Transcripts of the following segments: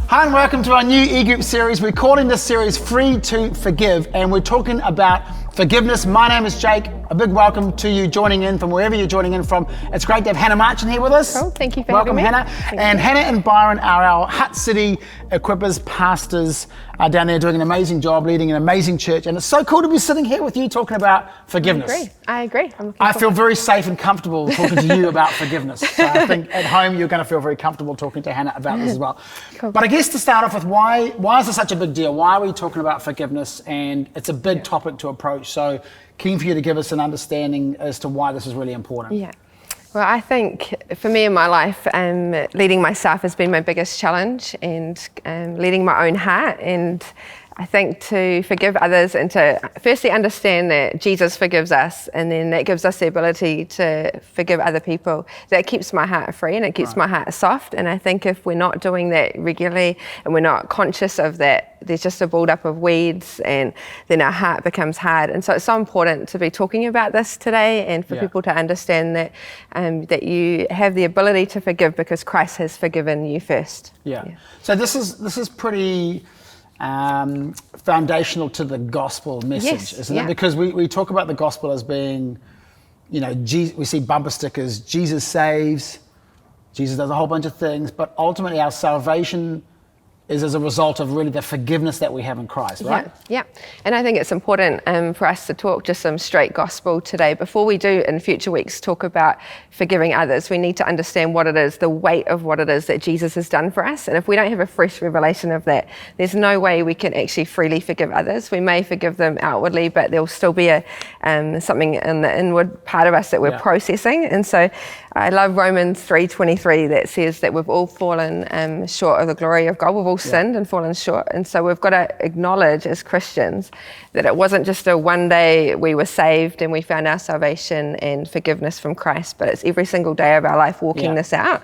Hi and welcome to our new e-group series. We're calling this series Free to Forgive, and we're talking about forgiveness. My name is Jake. A big welcome to you joining in from wherever you're joining in from. It's great to have Hannah Marchant here with us. Cool, thank you for having me. Welcome, Hannah. And Hannah and Byron are our Hut City equippers, pastors, down there doing an amazing job, leading an amazing church. And it's so cool to be sitting here with you talking about forgiveness. I agree. I feel very safe and comfortable talking to you about forgiveness. So I think at home you're going to feel very comfortable talking to Hannah about this as well. Cool. But I guess to start off with, why is this such a big deal? Why are we talking about forgiveness? And it's a big topic to approach. So keen for you to give us an understanding as to why this is really important. Yeah. Well, I think for me in my life, leading myself has been my biggest challenge, and leading my own heart. And I think to forgive others and to firstly understand that Jesus forgives us, and then that gives us the ability to forgive other people. That keeps my heart free and it keeps my heart soft. And I think if we're not doing that regularly and we're not conscious of that, there's just a build-up of weeds, and then our heart becomes hard. And so it's so important to be talking about this today, and for people to understand that that you have the ability to forgive because Christ has forgiven you first. So this is pretty foundational to the gospel message, isn't it? Because we talk about the gospel as being, you know, we see bumper stickers, Jesus saves, Jesus does a whole bunch of things, but ultimately our salvation is as a result of really the forgiveness that we have in Christ, right? Yeah. And I think it's important for us to talk just some straight gospel today. Before we do in future weeks talk about forgiving others, we need to understand what it is, the weight of what it is that Jesus has done for us. And if we don't have a fresh revelation of that, there's no way we can actually freely forgive others. We may forgive them outwardly, but there'll still be something in the inward part of us that we're processing. And so I love Romans 3:23 that says that we've all fallen short of the glory of God. We've all sinned and fallen short. And so we've got to acknowledge as Christians that it wasn't just a one day we were saved and we found our salvation and forgiveness from Christ, but it's every single day of our life walking this out.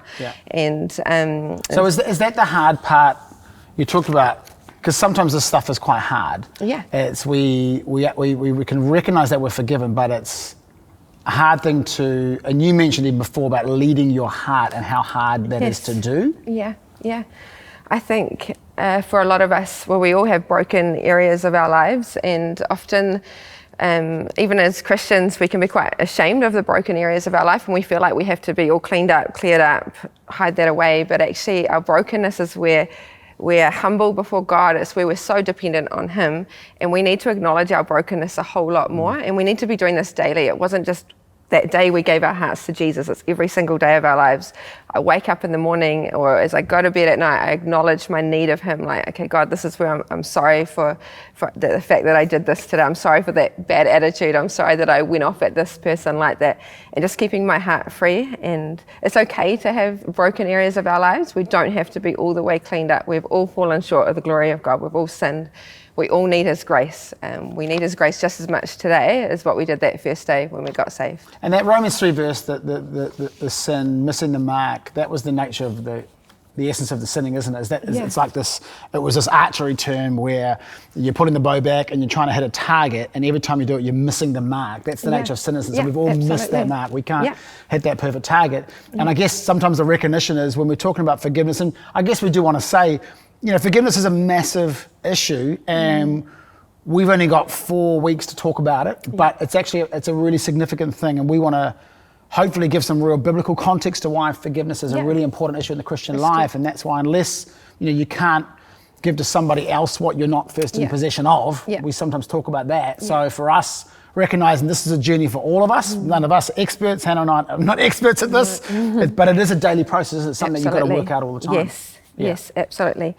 And so is that the hard part you talked about? Because sometimes this stuff is quite hard. It's we can recognize that we're forgiven, but it's a hard thing to, and you mentioned it before about leading your heart and how hard that is to do. I think for a lot of us, well, we all have broken areas of our lives, and often even as Christians, we can be quite ashamed of the broken areas of our life, and we feel like we have to be all cleaned up, cleared up, hide that away. But actually our brokenness is where we're humble before God. It's where we're so dependent on Him, and we need to acknowledge our brokenness a whole lot more, and we need to be doing this daily. It wasn't just that day we gave our hearts to Jesus. It's every single day of our lives. I wake up in the morning, or as I go to bed at night, I acknowledge my need of Him. Like, okay, God, this is where I'm sorry for the fact that I did this today. I'm sorry for that bad attitude. I'm sorry that I went off at this person like that. And just keeping my heart free. And it's okay to have broken areas of our lives. We don't have to be all the way cleaned up. We've all fallen short of the glory of God. We've all sinned. We all need His grace. We need His grace just as much today as what we did that first day when we got saved. And that Romans 3 verse, the sin, missing the mark, that was the nature of the essence of the sinning, isn't it? It's like this, it was this archery term where you're putting the bow back and you're trying to hit a target, and every time you do it, you're missing the mark. That's the nature of sin, isn't it? So we've all missed that mark. We can't hit that perfect target. And I guess sometimes the recognition is when we're talking about forgiveness, and I guess we do want to say, you know, forgiveness is a massive issue, and we've only got 4 weeks to talk about it, but it's a really significant thing, and we want to hopefully give some real biblical context to why forgiveness is a really important issue in the Christian life. And that's why, unless you can't give to somebody else what you're not first in possession of, we sometimes talk about that. So for us, recognizing this is a journey for all of us, none of us are experts. Hannah and I are not experts at this, but it is a daily process. It's something that you've got to work out all the time. Yes, absolutely.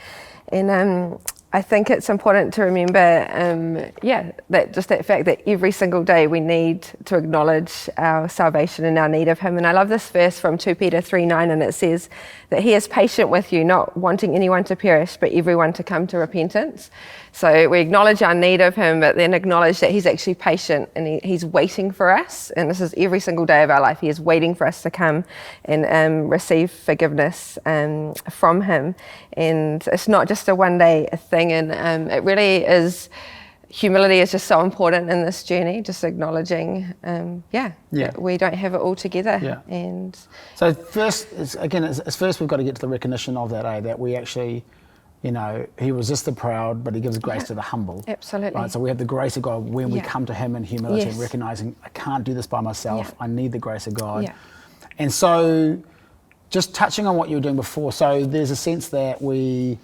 And I think it's important to remember, that fact that every single day we need to acknowledge our salvation and our need of Him. And I love this verse from 2 Peter 3:9, and it says that He is patient with you, not wanting anyone to perish, but everyone to come to repentance. So we acknowledge our need of Him, but then acknowledge that He's actually patient and He's waiting for us. And this is every single day of our life. He is waiting for us to come and receive forgiveness from Him. And it's not just a one-day thing. And it really is humility is just so important in this journey, just acknowledging, that we don't have it all together. Yeah. And so first, first we've got to get to the recognition of that, that we actually, he resists the proud, but he gives grace to the humble. Absolutely. Right. So we have the grace of God when we come to him in humility, Yes. recognizing I can't do this by myself. Yeah. I need the grace of God. Yeah. And so, just touching on what you were doing before, so there's a sense that we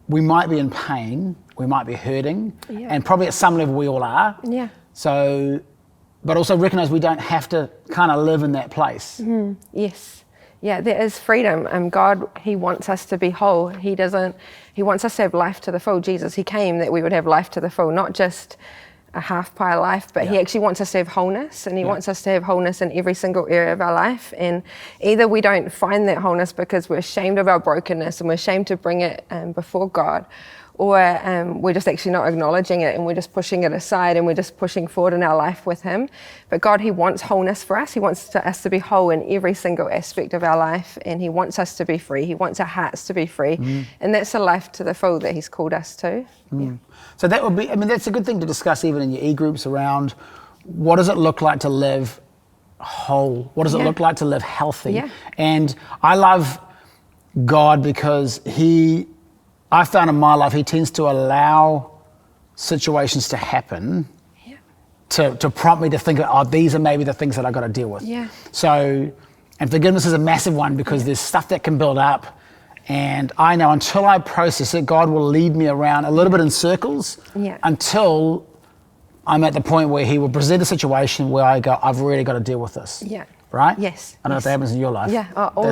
might be in pain, we might be hurting, and probably at some level we all are. Yeah. So, but also recognize we don't have to kind of live in that place. Yes. Yeah, there is freedom. God, he wants us to be whole. He wants us to have life to the full. Jesus, he came that we would have life to the full, not just a half pie life, but he actually wants us to have wholeness, and he wants us to have wholeness in every single area of our life. And either we don't find that wholeness because we're ashamed of our brokenness and we're ashamed to bring it before God, or we're just actually not acknowledging it and we're just pushing it aside and we're just pushing forward in our life with him. But God, he wants wholeness for us. He wants us to be whole in every single aspect of our life, and he wants us to be free. He wants our hearts to be free. And that's a life to the full that he's called us to. Yeah. So that would be, that's a good thing to discuss even in your e-groups around what does it look like to live whole? What does it look like to live healthy? Yeah. And I love God because I found in my life, he tends to allow situations to happen to prompt me to think, these are maybe the things that I've got to deal with. Yeah. So, and forgiveness is a massive one because there's stuff that can build up. And I know until I process it, God will lead me around a little bit in circles until I'm at the point where he will present a situation where I go, I've really got to deal with this. Yeah. Right? Yes. I don't know if that happens in your life. Yeah, all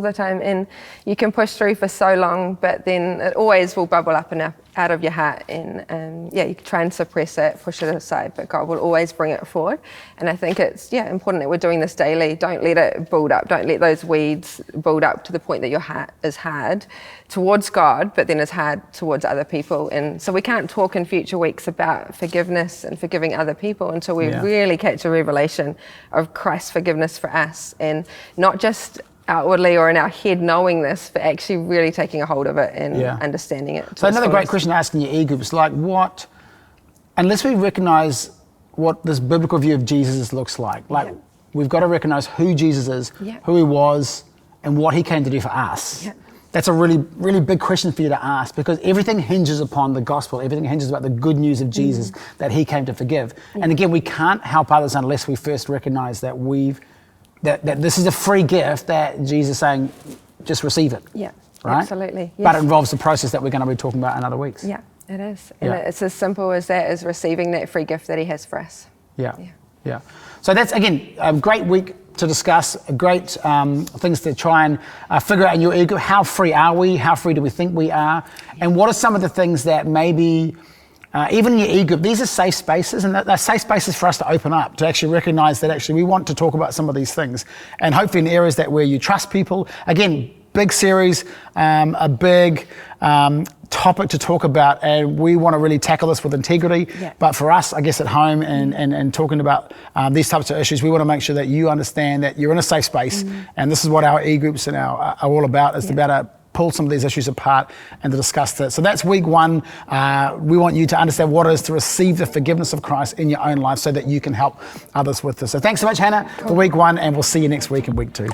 the time. And you can push through for so long, but then it always will bubble up and out of your heart. And you can try and suppress it, push it aside, but God will always bring it forward. And I think it's important that we're doing this daily. Don't let it build up. Don't let those weeds build up to the point that your heart is hard towards God, but then is hard towards other people. And so we can't talk in future weeks about forgiveness and forgiving other people until we really catch a revelation of Christ's forgiveness for us, and not just outwardly or in our head knowing this, but actually really taking a hold of it and understanding it. So another great question to ask in your e-group is like, unless we recognize what this biblical view of Jesus looks like, we've got to recognize who Jesus is, who he was, and what he came to do for us. That's a really, really big question for you to ask, because everything hinges upon the gospel. Everything hinges about the good news of Jesus, that he came to forgive. And again, we can't help others unless we first recognize that that this is a free gift that Jesus is saying, just receive it. Yeah, right? Absolutely. Yes. But it involves the process that we're going to be talking about in other weeks. Yeah, it is. And it's as simple as that, as receiving that free gift that he has for us. Yeah. So that's, again, a great week to discuss, great things to try and figure out in your ego. How free are we? How free do we think we are? And what are some of the things that maybe, even in your ego, these are safe spaces, and they're safe spaces for us to open up, to actually recognize that actually we want to talk about some of these things. And hopefully in areas that where you trust people. Again, big series, a big topic to talk about, and we want to really tackle this with integrity. But for us, I guess at home and talking about these types of issues, we want to make sure that you understand that you're in a safe space, and this is what our e-groups are all about, is about to pull some of these issues apart and to discuss that. So that's week one. We want you to understand what it is to receive the forgiveness of Christ in your own life so that you can help others with this. So thanks so much, Hannah, for week one, and we'll see you next week in week two.